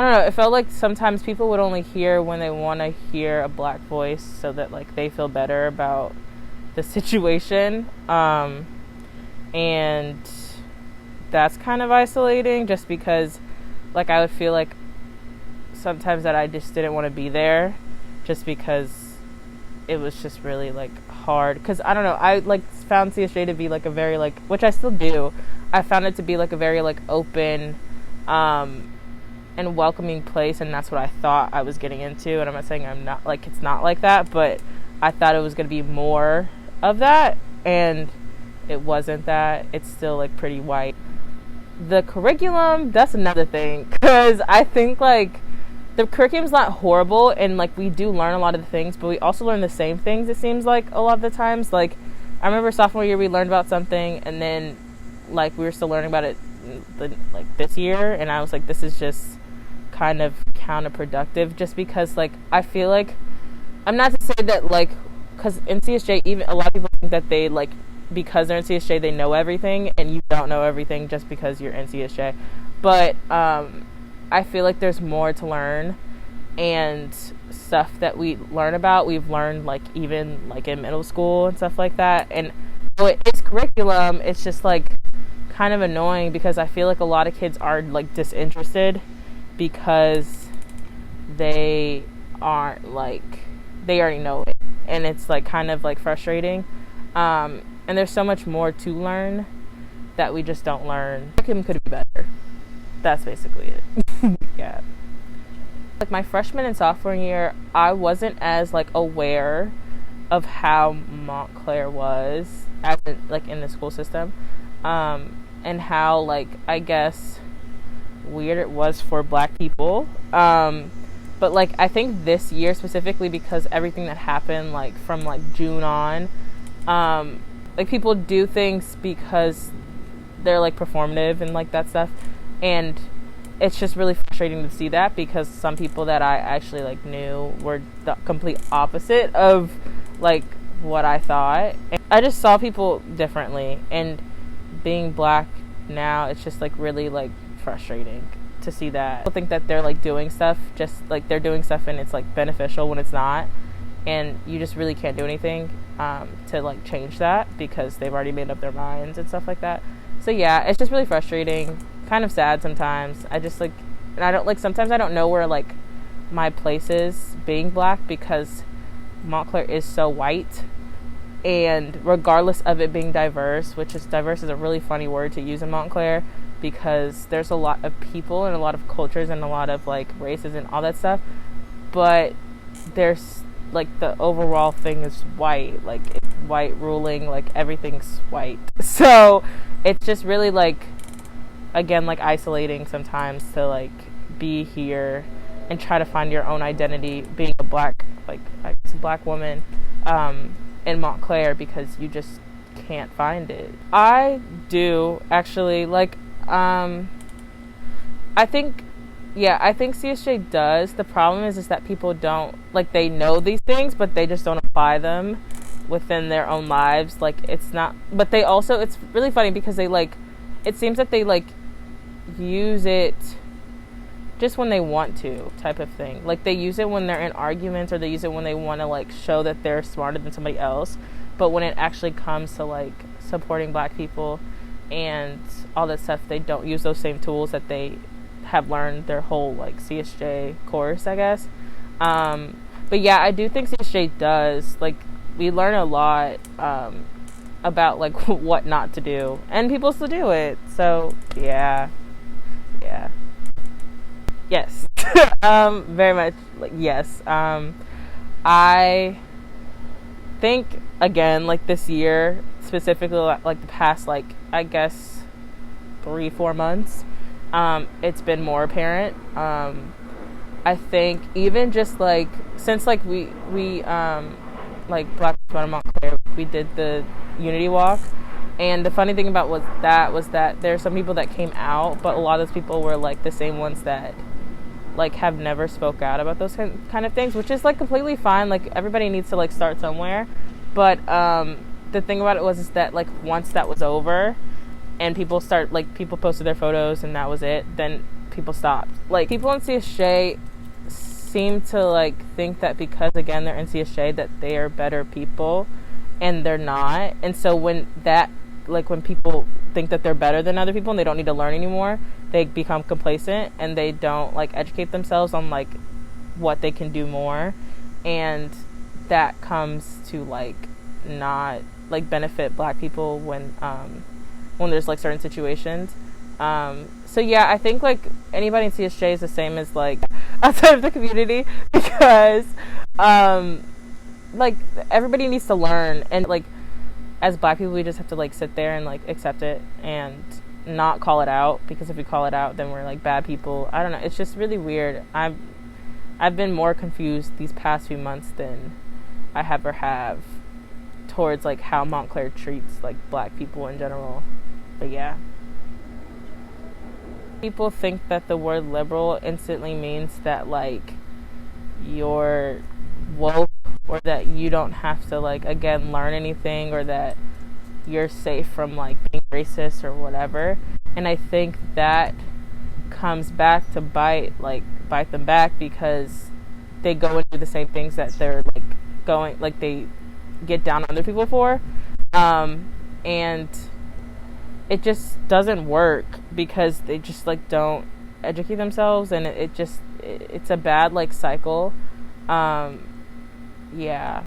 I don't know, it felt like sometimes people would only hear when they want to hear a black voice so that like they feel better about the situation. And that's kind of isolating, just because like I would feel like sometimes that I just didn't want to be there, just because it was just really like hard. Because I don't know, I like found CSJ to be like a very like, which I still do, I found it to be like a very like open and welcoming place, and that's what I thought I was getting into. And I'm not saying I'm not, like, it's not like that, but I thought it was going to be more of that, and it wasn't that. It's still like pretty white. The curriculum, that's another thing, because I think like the curriculum's not horrible, and like we do learn a lot of the things, but we also learn the same things, it seems like, a lot of the times. Like I remember sophomore year we learned about something, and then like we were still learning about it like this year, and I was like, this is just kind of counterproductive, just because like I feel like, I'm not to say that like, because in CSJ, even a lot of people think that they like, because they're in CSJ they know everything, and you don't know everything just because you're in CSJ. But I feel like there's more to learn, and stuff that we learn about, we've learned like even like in middle school and stuff like that. And so it's curriculum, it's just like kind of annoying, because I feel like a lot of kids are like disinterested because they aren't like, they already know it, and it's like kind of like frustrating. And there's so much more to learn that we just don't learn. Curriculum could be better. That's basically it. Yeah. Like my freshman and sophomore year, I wasn't as like aware of how Montclair was as in, like in the school system, and how like I guess weird it was for black people. But like I think this year specifically, because everything that happened like from like June on, like people do things because they're like performative and like that stuff, and it's just really frustrating to see that, because some people that I actually like knew were the complete opposite of like what I thought. And I just saw people differently, and being black now, it's just like really like frustrating to see that people think that they're like doing stuff, just like they're doing stuff and it's like beneficial when it's not, and you just really can't do anything to like change that, because they've already made up their minds and stuff like that. So yeah, it's just really frustrating, kind of sad sometimes. I just like, and I don't like, sometimes I don't know where like my place is being black, because Montclair is so white, and regardless of it being diverse, which is, diverse is a really funny word to use in Montclair, because there's a lot of people and a lot of cultures and a lot of like races and all that stuff, but there's like the overall thing is white, like it's white ruling, like everything's white. So it's just really like, again, like isolating sometimes to like be here and try to find your own identity being a black, like I guess a black woman in Montclair, because you just can't find it. I do actually like I think CSJ does. The problem is that people don't, like, they know these things, but they just don't apply them within their own lives. Like, it's not, but they also, it's really funny because they, like, it seems that they, like, use it just when they want to, type of thing. Like, they use it when they're in arguments, or they use it when they want to, like, show that they're smarter than somebody else. But when it actually comes to, like, supporting black people and all that stuff, they don't use those same tools that they have learned their whole like CSJ course, I guess. But yeah, I do think CSJ does, like, we learn a lot about like what not to do, and people still do it. So yeah, yes. Very much like yes. I think again, like this year specifically, like the past, like I guess 3-4 months, it's been more apparent. I think even just like since like we like Black Lives Matter Montclair, we did the Unity Walk, and the funny thing about was that there's some people that came out, but a lot of those people were like the same ones that like have never spoke out about those kind of things, which is like completely fine. Like everybody needs to like start somewhere, but the thing about it is that like once that was over and people posted their photos and that was it, then people stopped. Like, people in CSJ seem to, like, think that because, again, they're in CSJ, that they are better people, and they're not. And so when people think that they're better than other people and they don't need to learn anymore, they become complacent, and they don't, like, educate themselves on, like, what they can do more. And that comes to, like, not, like, benefit Black people when there's, like, certain situations. So yeah, I think, like, anybody in CSJ is the same as, like, outside of the community, because like, everybody needs to learn, and, like, as Black people, we just have to, like, sit there and, like, accept it and not call it out, because if we call it out, then we're, like, bad people. I don't know, it's just really weird. I've been more confused these past few months than I ever have towards, like, how Montclair treats, like, Black people in general. But yeah, people think that the word liberal instantly means that, like, you're woke, or that you don't have to, like, again, learn anything, or that you're safe from, like, being racist or whatever. And I think that comes back to bite them back, because they go and do the same things that they're, like, they get down on other people for, and it just doesn't work, because they just, like, don't educate themselves, and it's a bad, like, cycle. Yeah.